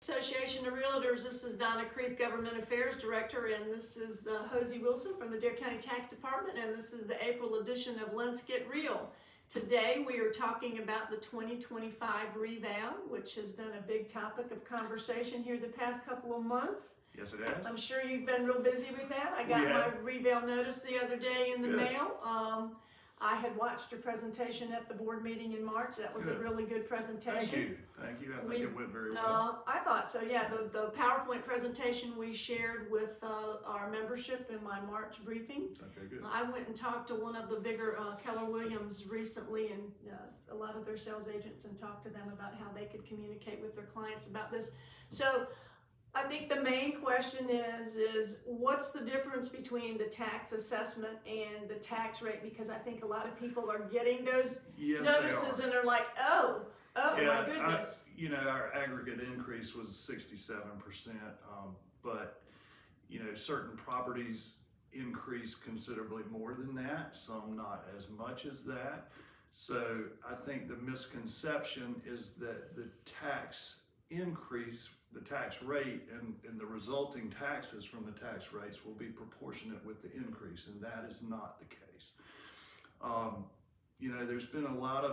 Association of Realtors. This is Donna Creeth, Government Affairs Director, and this is Hosea Wilson from the Dare County Tax Department, and this is the April edition of Let's Get Real. Today we are talking about the 2025 reval, which has been a big topic of conversation here the past couple of months. Yes, it has. I'm sure you've been real busy with that. I got my reval notice the other day in the mail. I had watched your presentation at the board meeting in March. That was a really good presentation. Thank you. I think it went very well. I thought so, yeah. The PowerPoint presentation we shared with our membership in my March briefing. Okay, good. I went and talked to one of the bigger Keller Williams recently, and a lot of their sales agents, and talked to them about how they could communicate with their clients about this. So I think the main question is what's the difference between the tax assessment and the tax rate? Because I think a lot of people are getting those notices and they're like, oh my goodness. Our aggregate increase was 67%, but certain properties increased considerably more than that, some not as much as that. So I think the misconception is that the tax increase, the tax rate, and the resulting taxes from the tax rates will be proportionate with the increase, and that is not the case. There's been a lot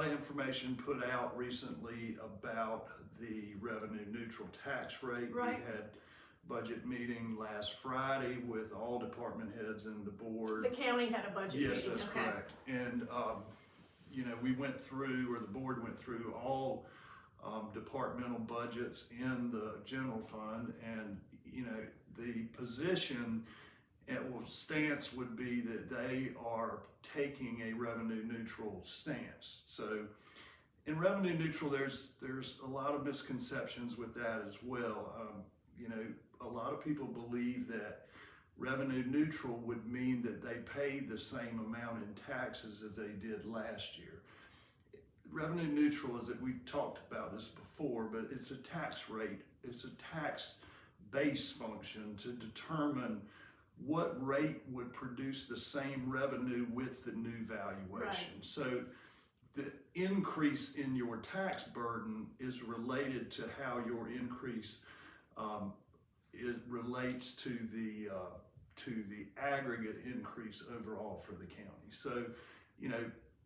of information put out recently about the revenue neutral tax rate. Right. We had budget meeting last Friday with all department heads and the board. The county had a budget meeting. Yes, that's correct. And we went through, or the board went through all departmental budgets in the general fund, and the position stance would be that they are taking a revenue neutral stance. So in revenue neutral, there's a lot of misconceptions with that as well. A lot of people believe that revenue neutral would mean that they pay the same amount in taxes as they did last year. Revenue neutral is that we've talked about this before, but it's a tax rate, it's a tax base function to determine what rate would produce the same revenue with the new valuation. Right. So the increase in your tax burden is related to how your increase relates to the aggregate increase overall for the county. So,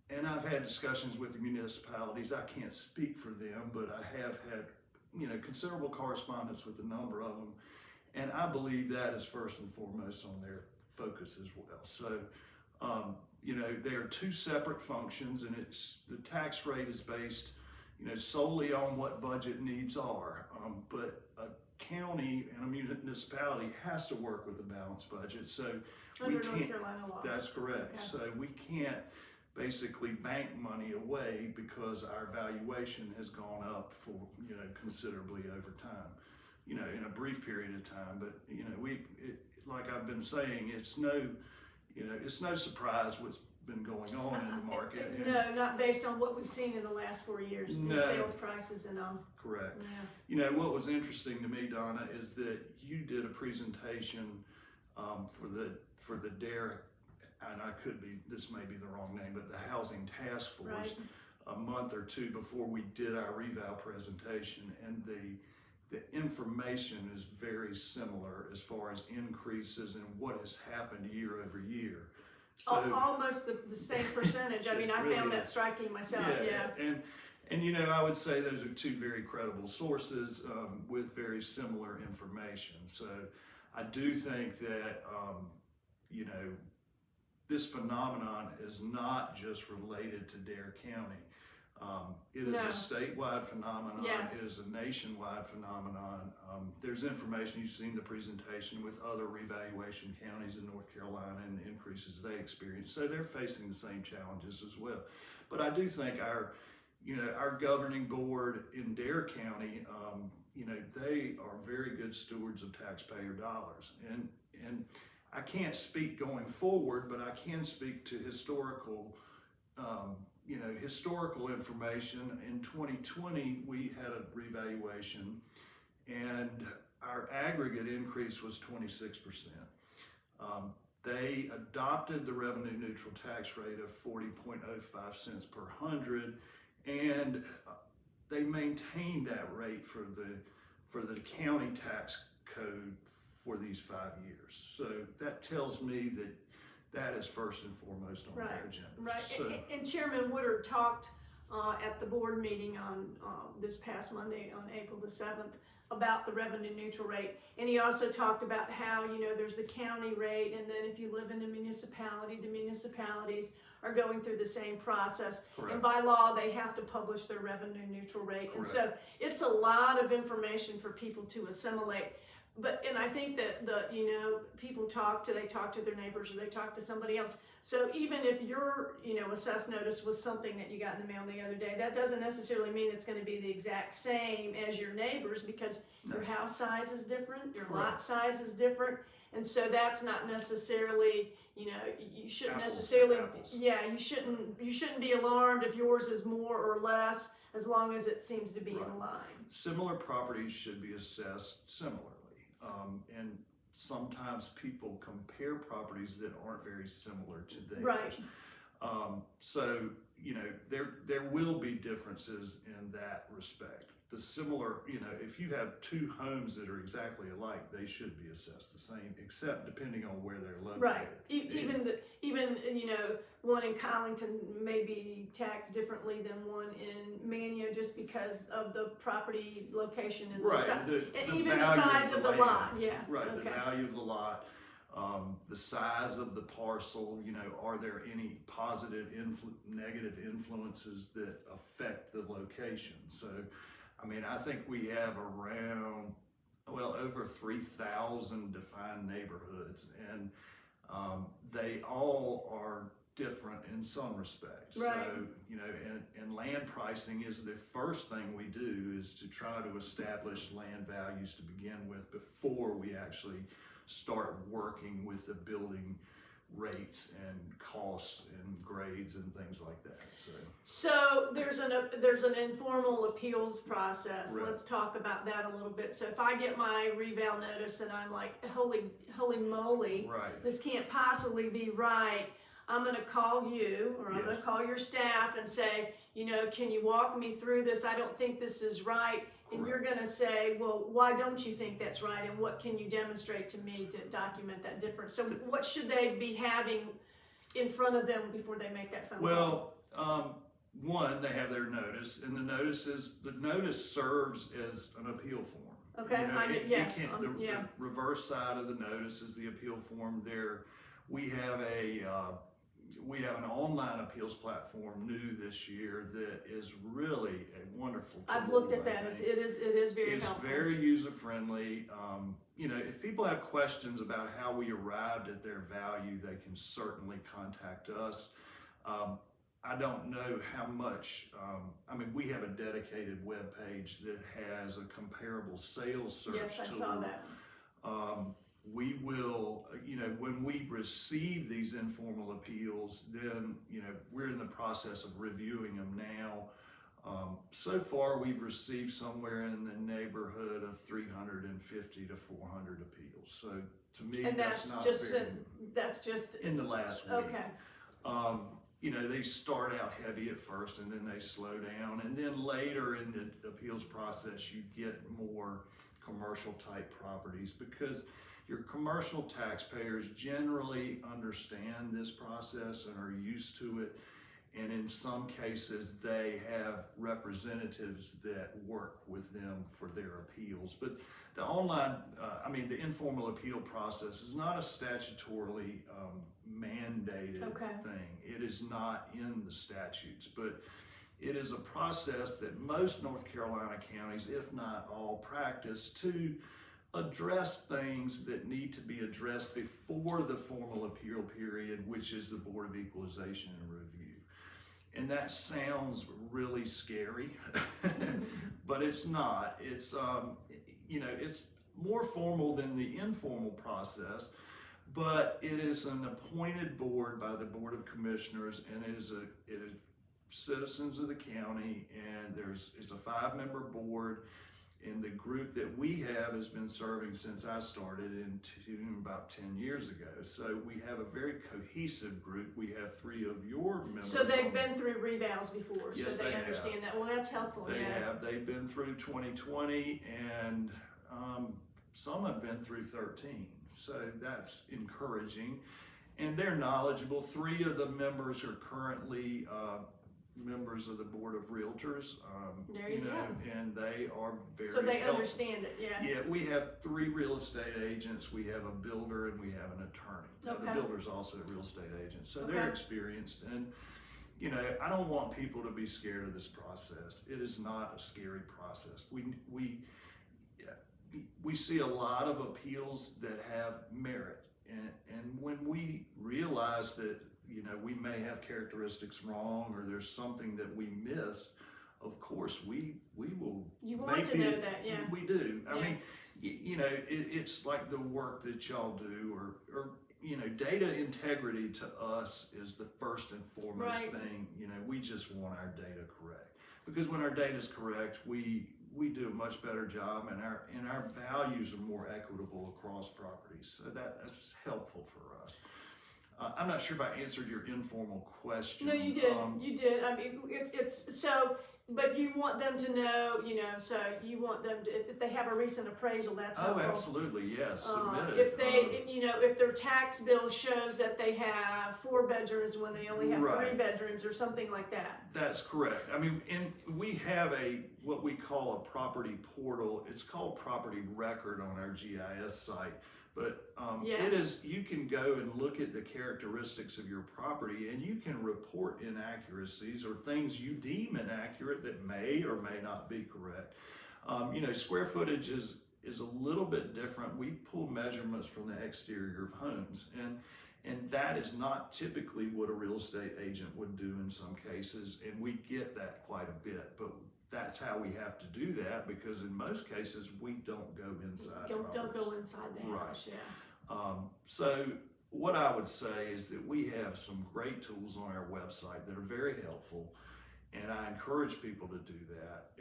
and I've had discussions with the municipalities. I can't speak for them, but I have had, considerable correspondence with a number of them. And I believe that is first and foremost on their focus as well. So, there are two separate functions, and the tax rate is based, solely on what budget needs are. But a county and a municipality has to work with a balanced budget. So under North Carolina law. That's correct. Okay. So we can't basically bank money away because our valuation has gone up for considerably over time, in a brief period of time. But like I've been saying, it's no surprise what's been going on in the market. No, not based on what we've seen in the last 4 years. No. Sales prices and all. Correct. Yeah. What was interesting to me, Donna, is that you did a presentation for the DARE, and this may be the wrong name, but the Housing Task Force, right, a month or two before we did our reval presentation, and the information is very similar as far as increases and what has happened year over year. So, almost the same percentage. I mean, I found that striking myself. Yeah. And I would say those are two very credible sources with very similar information. So I do think that this phenomenon is not just related to Dare County. It is a statewide phenomenon. Yes. It is a nationwide phenomenon. There's information, you've seen the presentation with other revaluation counties in North Carolina and the increases they experience. So they're facing the same challenges as well. But I do think our governing board in Dare County, they are very good stewards of taxpayer dollars. And I can't speak going forward, but I can speak to historical information. In 2020, we had a revaluation, and our aggregate increase was 26%. They adopted the revenue neutral tax rate of 40.05 cents per hundred, and they maintained that rate for the county tax code for these 5 years. So that tells me that is first and foremost on their agenda. Right, So, and Chairman Woodard talked at the board meeting on this past Monday on April the 7th about the revenue neutral rate. And he also talked about how, you know, there's the county rate, and then if you live in a municipality, the municipalities are going through the same process. Correct. And by law, they have to publish their revenue neutral rate. Correct. And so it's a lot of information for people to assimilate. And I think that you know, people they talk to their neighbors or they talk to somebody else. So even if your, you know, assessed notice was something that you got in the mail the other day, that doesn't necessarily mean it's going to be the exact same as your neighbors, because your house size is different, your lot size is different. And so that's not necessarily, you know, you shouldn't necessarily, yeah, you shouldn't be alarmed if yours is more or less, as long as it seems to be in line. Similar properties should be assessed similarly. And sometimes people compare properties that aren't very similar to theirs. Right. So, you know, there will be differences in that respect. The similar, you know, if you have two homes that are exactly alike, they should be assessed the same, except depending on where they're located. Right. Even you know, one in Collington may be taxed differently than one in Manio, just because of the property location and right. and even the size of the lot. Yeah. Right. Okay. The value of the lot. The size of the parcel, you know, are there any positive, negative influences that affect the location? So, I mean, I think we have around, well, over 3,000 defined neighborhoods, and they all are different in some respects. Right. So, you know, and land pricing is the first thing we do, is to try to establish land values to begin with before we actually start working with the building rates and costs and grades and things like that. So there's an informal appeals process. Right. Let's talk about that a little bit. So if I get my reval notice and I'm like, holy moly, right. this can't possibly be right, I'm going to call you, or I'm going to call your staff and say, you know, can you walk me through this? I don't think this is right. And Correct. you're going to say, well, why don't you think that's right? And what can you demonstrate to me to document that difference? So what should they be having in front of them before they make that phone call? Well, one, they have their notice, and the notice serves as an appeal form. Okay, You know, yeah. The reverse side of the notice is the appeal form. We have an online appeals platform new this year that is really a wonderful tool. I've looked at that. It is very helpful. It's very user friendly. You know, if people have questions about how we arrived at their value, they can certainly contact us. I don't know how much, I mean, we have a dedicated web page that has a comparable sales search tool. Yes, I saw that. We will, you know, when we receive these informal appeals, then, you know, we're in the process of reviewing them now. So far, we've received somewhere in the neighborhood of 350 to 400 appeals. So to me, And that's not that's just in the last week. Okay. You know, they start out heavy at first and then they slow down. And then later in the appeals process, you get more commercial type properties, because your commercial taxpayers generally understand this process and are used to it. And in some cases, they have representatives that work with them for their appeals. But the online, the informal appeal process is not a statutorily mandated thing. It is not in the statutes, but it is a process that most North Carolina counties, if not all, practice to address things that need to be addressed before the formal appeal period, which is the Board of Equalization and Review. And that sounds really scary, but it's not. It's, you know, it's more formal than the informal process, but it is an appointed board by the Board of Commissioners, and it is citizens of the county, and it's a 5-member board, And the group that we have has been serving since I started about 10 years ago. So we have a very cohesive group. We have 3 of your members. So they've been through revals before, Yes, so they have. understand that. Well, that's helpful. They yeah. have. They've been through 2020, and some have been through 13. So that's encouraging. And they're knowledgeable. 3 of the members are currently members of the Board of Realtors. There you go. And they are very So they helpful. understand it, yeah. Yeah, we have 3 real estate agents, we have a builder, and we have an attorney. Now, the builder's also a real estate agent, so they're experienced. And, I don't want people to be scared of this process. It is not a scary process. We see a lot of appeals that have merit. And when we realize that, we may have characteristics wrong or there's something that we missed, of course, we will. You want to know that, yeah. We do. I mean, it's like the work that y'all do, or data integrity to us is the first and foremost thing. We just want our data correct, because when our data is correct, we do a much better job, and our values are more equitable across properties. So that's helpful for us. I'm not sure if I answered your informal question. No, you did. You did. I mean, it's so. But you want them to know, so you want them to, if they have a recent appraisal, that's helpful. Oh, absolutely, yes. Submit it. If they, if their tax bill shows that they have 4 bedrooms when they only have 3 bedrooms or something like that. That's correct. I mean, we have what we call a property portal. It's called Property Record on our GIS site. But it is, you can go and look at the characteristics of your property, and you can report inaccuracies or things you deem inaccurate that may or may not be correct. Square footage is a little bit different. We pull measurements from the exterior of homes, and that is not typically what a real estate agent would do in some cases, and we get that quite a bit. But that's how we have to do that, because in most cases we don't go inside. Don't go inside the house, So what I would say is that we have some great tools on our website that are very helpful, and I encourage people to do that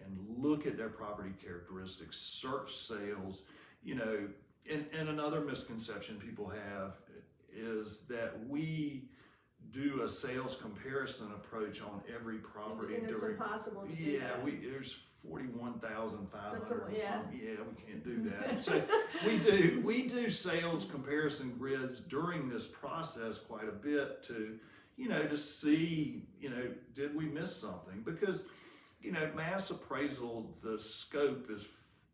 and look at their property characteristics, search sales. And another misconception people have is that we do a sales comparison approach on every property. And it's impossible to do that. There's 41,500. Yeah, we can't do that. So we do sales comparison grids during this process quite a bit to see, did we miss something? Because, mass appraisal, the scope is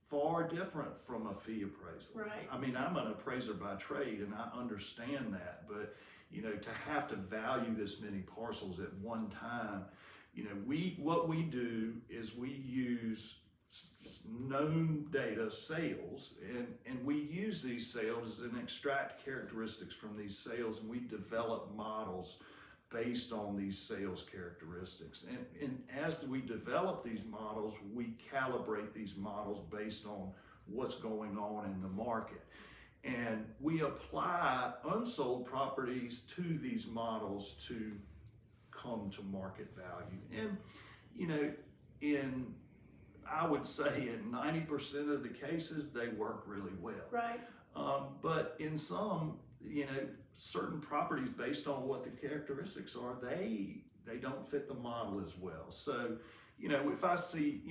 far different from a fee appraisal. Right. I mean, I'm an appraiser by trade, and I understand that, but to have to value this many parcels at one time, what we do is we use known data, sales, and we use these sales and extract characteristics from these sales, and we develop models based on these sales characteristics. And as we develop these models, we calibrate these models based on what's going on in the market. And we apply unsold properties to these models to come to market value. And I would say in 90% of the cases, they work really well. Right. But in some, certain properties, based on what the characteristics are, they don't fit the model as well. So, if I see,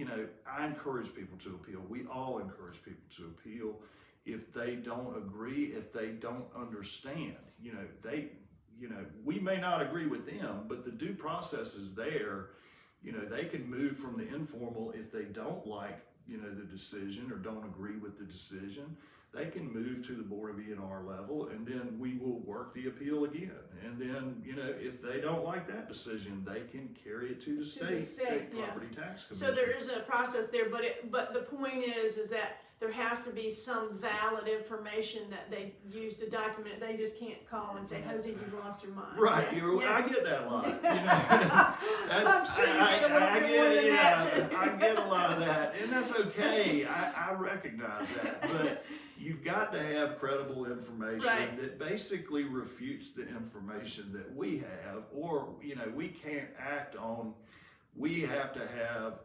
I encourage people to appeal. We all encourage people to appeal. If they don't agree, if they don't understand, we may not agree with them, but the due process is there. They can move from the informal if they don't like, the decision or don't agree with the decision. They can move to the Board of E&R level, and then we will work the appeal again. And then, if they don't like that decision, they can carry it to the state property tax commission. So there is a process there, but the point is that there has to be some valid information that they use to document it. They just can't call and say, Hosea, you've lost your mind. Right. I get that a lot. I'm sure you get more than that too. I get a lot of that, and that's okay. I recognize that, but you've got to have credible information that basically refutes the information that we have, or we can't act on. We have to have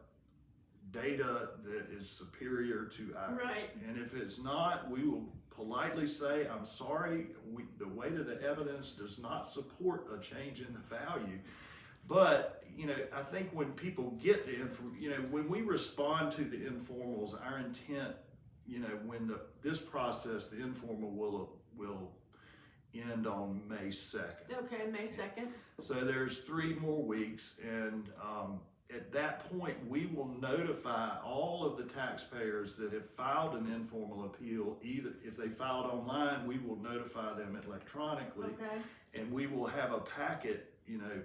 data that is superior to ours. Right. And if it's not, we will politely say, I'm sorry, the weight of the evidence does not support a change in the value. But, I think when people get the when we respond to the informals, our intent, when this process, the informal will end on May 2nd. Okay, May 2nd. So there's 3 more weeks, and at that point, we will notify all of the taxpayers that have filed an informal appeal. Either if they filed online, we will notify them electronically, Okay. and we will have a packet,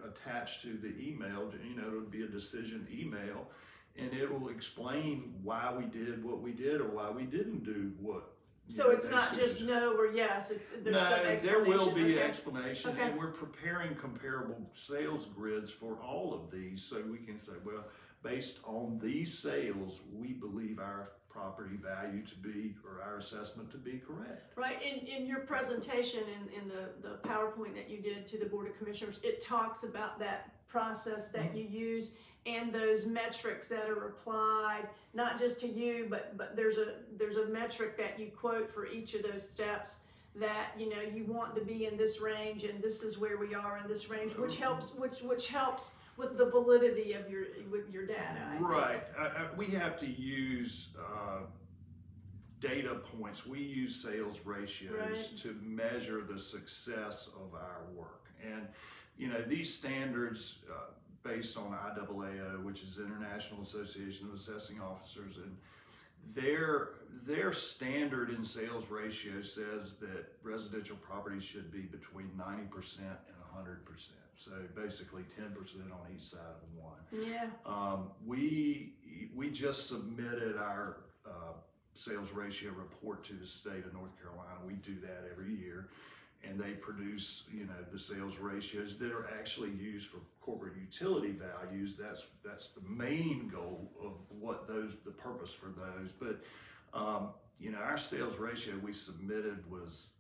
attached to the email. It'll be a decision email, and it will explain why we did what we did or why we didn't do what. So it's not just no or yes, there's some explanation. There will be okay. explanation, Okay. and we're preparing comparable sales grids for all of these, so we can say, well, based on these sales, we believe our property value to be, or our assessment to be correct. Right, in your presentation, in the PowerPoint that you did to the Board of Commissioners, it talks about that process that you use and those metrics that are applied, not just to you, but there's a metric that you quote for each of those steps that you want to be in this range, and this is where we are in this range, which helps with the validity of your data. I think. Right. We have to use data points. We use sales ratios Right. to measure the success of our work, and these standards. Based on IAAO, which is International Association of Assessing Officers, and their standard in sales ratio says that residential properties should be between 90% and 100%. So basically 10% on each side of one. Yeah. We just submitted our sales ratio report to the state of North Carolina. We do that every year. And they produce, the sales ratios that are actually used for corporate utility values. That's the main goal of the purpose for those. But, our sales ratio we submitted was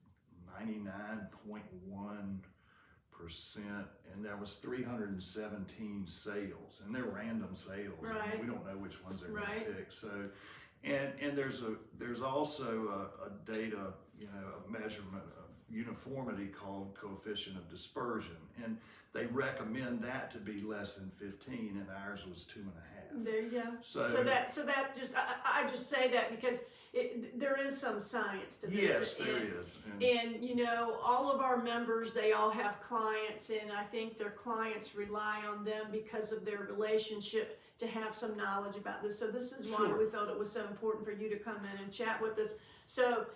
99.1%, and there was 317 sales, and they're random sales. Right. We don't know which ones they're Right. going to pick. So, and there's also a data, a measurement uniformity called coefficient of dispersion, and they recommend that to be less than 15, and ours was 2.5. There you go. So that just I just say that because there is some science to this. Yes, there is. And all of our members, they all have clients, and I think their clients rely on them because of their relationship to have some knowledge about this. So this is why Sure. we felt it was so important for you to come in and chat with us. So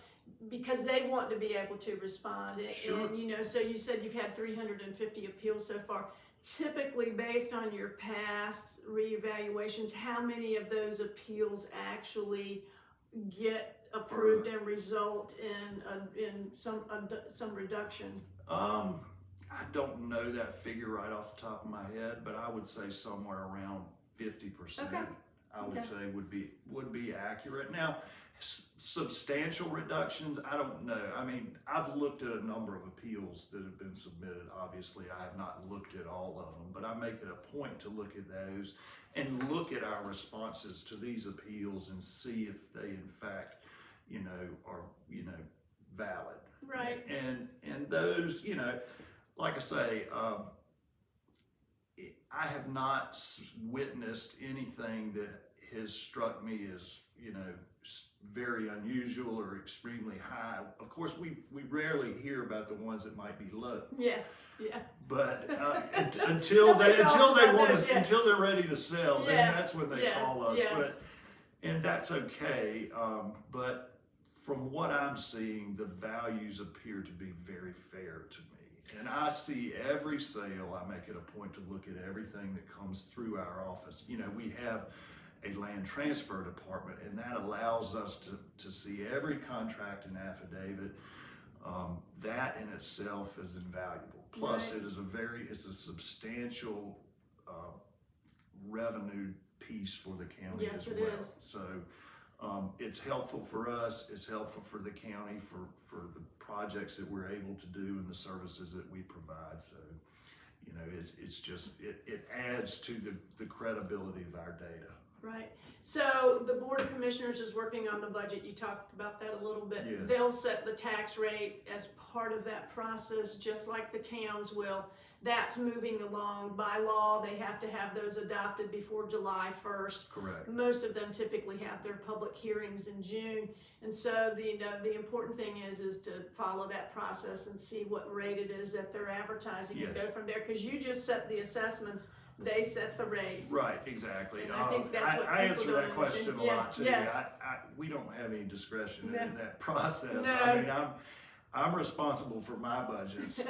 because they want to be able to respond. Sure. And so you said you've had 350 appeals so far. Typically, based on your past reevaluations, how many of those appeals actually get approved and result in some reduction? I don't know that figure right off the top of my head, but I would say somewhere around 50%. Okay. I would say would be accurate. Now, substantial reductions, I don't know. I mean, I've looked at a number of appeals that have been submitted. Obviously, I have not looked at all of them, but I make it a point to look at those and look at our responses to these appeals and see if they, in fact, are, valid. Right. And those, like I say, I have not witnessed anything that has struck me as, very unusual or extremely high. Of course, we rarely hear about the ones that might be low. Yes. Yeah. But until they're ready to sell, then that's when they call us. Yes. And that's okay. But from what I'm seeing, the values appear to be very fair to me. And I see every sale. I make it a point to look at everything that comes through our office. We have a land transfer department, and that allows us to see every contract and affidavit. That in itself is invaluable. Plus, Right. it's a substantial revenue piece for the county Yes, as it well. is. So it's helpful for us. It's helpful for the county for the projects that we're able to do and the services that we provide. So, it adds to the credibility of our data. Right. So the Board of Commissioners is working on the budget. You talked about that a little bit. Yes. They'll set the tax rate as part of that process, just like the towns will. That's moving along. By law, they have to have those adopted before July 1st. Correct. Most of them typically have their public hearings in June. And so the important thing is to follow that process and see what rate it is that they're advertising and Yes. go from there. Because you just set the assessments, they set the rates. Right, exactly. And I think that's what I people answer don't that question a understand. lot too. Yes. We don't have any discretion No. in that process. No. I mean, I'm responsible for my budgets,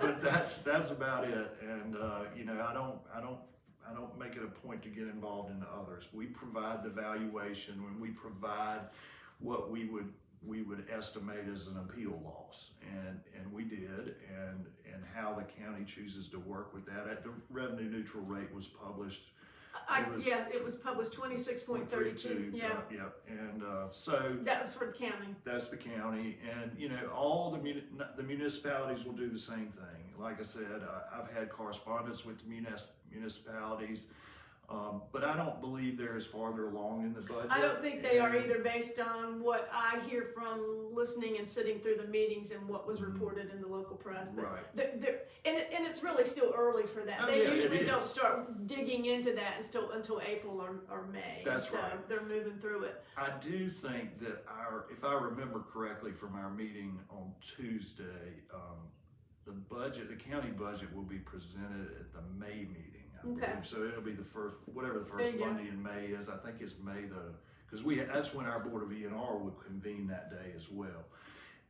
but that's about it. And you know, I don't make it a point to get involved in others. We provide the valuation when we provide what we would estimate as an appeal loss, and we did, and how the county chooses to work with that. The revenue neutral rate was published. It was published 26.32. Yeah. And so That was for the county. that's the county, and you know, all the municipalities will do the same thing. Like I said, I've had correspondence with the municipalities. But I don't believe they're as farther along in the budget. I don't think they are either, based on what I hear from listening and sitting through the meetings and what was reported in the local press. Right. And it's really still early for that. Oh, They yeah, usually it don't is. start digging into that until April or May. That's so right. They're moving through it. I do think that if I remember correctly from our meeting on Tuesday, the county budget will be presented at the May meeting. I Okay. believe. So it'll be the first There first you go. Monday in May is. I think it's May because that's when our Board of E&R will convene that day as well.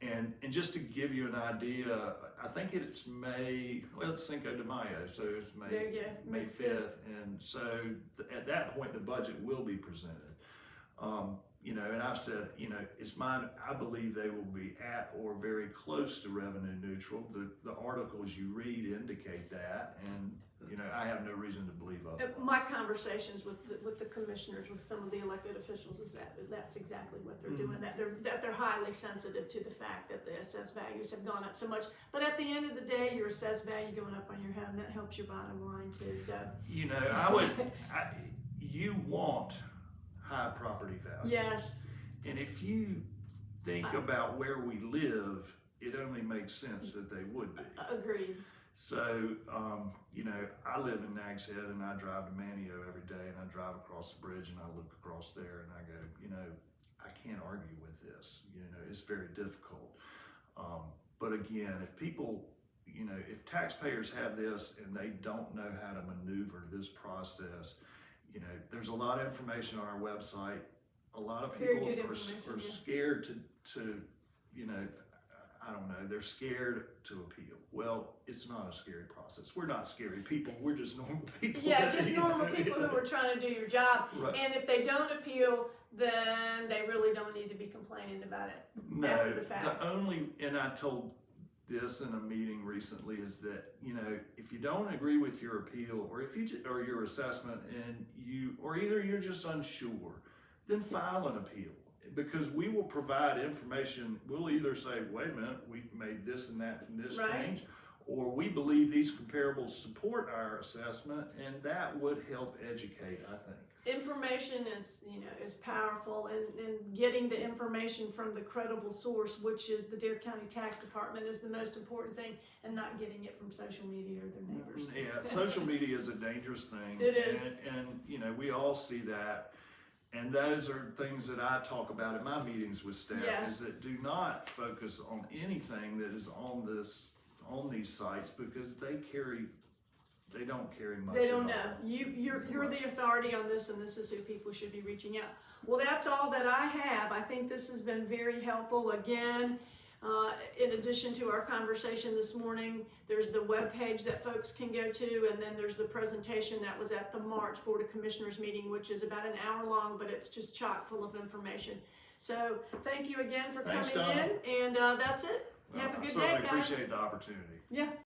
And just to give you an idea, I think it's May. Well, it's Cinco de Mayo, so it's There you go. May 5th, and so at that point the budget will be presented. You know, and I've said, you know, it's mine. I believe they will be at or very close to revenue neutral. The articles you read indicate that, and you know, I have no reason to believe otherwise. My conversations with the commissioners, with some of the elected officials, is that's exactly what they're doing. That they're highly sensitive to the fact that the assessed values have gone up so much. But at the end of the day, your assessed value going up on your home, that helps your bottom line too. So you know, you want high property value. yes. And if you think about where we live, it only makes sense that they would be. Agreed. So, you know, I live in Nags Head and I drive to Manio every day, and I drive across the bridge and I look across there and I go, you know, I can't argue with this. You know, it's very difficult. But again, if people, you know, if taxpayers have this and they don't know how to maneuver this process, you know, there's a lot of information on our website. A lot of Very people good are information, yeah. scared to, you know, I don't know, they're scared to appeal. Well, it's not a scary process. We're not scary people. We're just normal people. Yeah, just normal people who are trying to do your job. Right. And if they don't appeal, then they really don't need to be complaining about it after the fact. And I told this in a meeting recently, is that, you know, if you don't agree with your appeal, or or your assessment, and either you're just unsure, then file an appeal. Because we will provide information. We'll either say, wait a minute, we made this and that and this Right. change, or we believe these comparables support our assessment, and that would help educate, I think. Information is powerful, and getting the information from the credible source, which is the Dare County Tax Department, is the most important thing, and not getting it from social media or their neighbors. Yeah, social media is a dangerous thing. It is. And you know, we all see that. And those are things that I talk about in my meetings with staff, Yes. is that do not focus on anything that is on these sites, because they don't carry much. They don't at know. all. You're the authority on this, and this is who people should be reaching out. Well, that's all that I have. I think this has been very helpful. Again, in addition to our conversation this morning, there's the webpage that folks can go to, and then there's the presentation that was at the March Board of Commissioners meeting, which is about an hour long, but it's just chock full of information. So thank you again for Thanks, coming Donna. in, and that's it. Have a I good day, certainly guys. appreciate the opportunity. Yeah.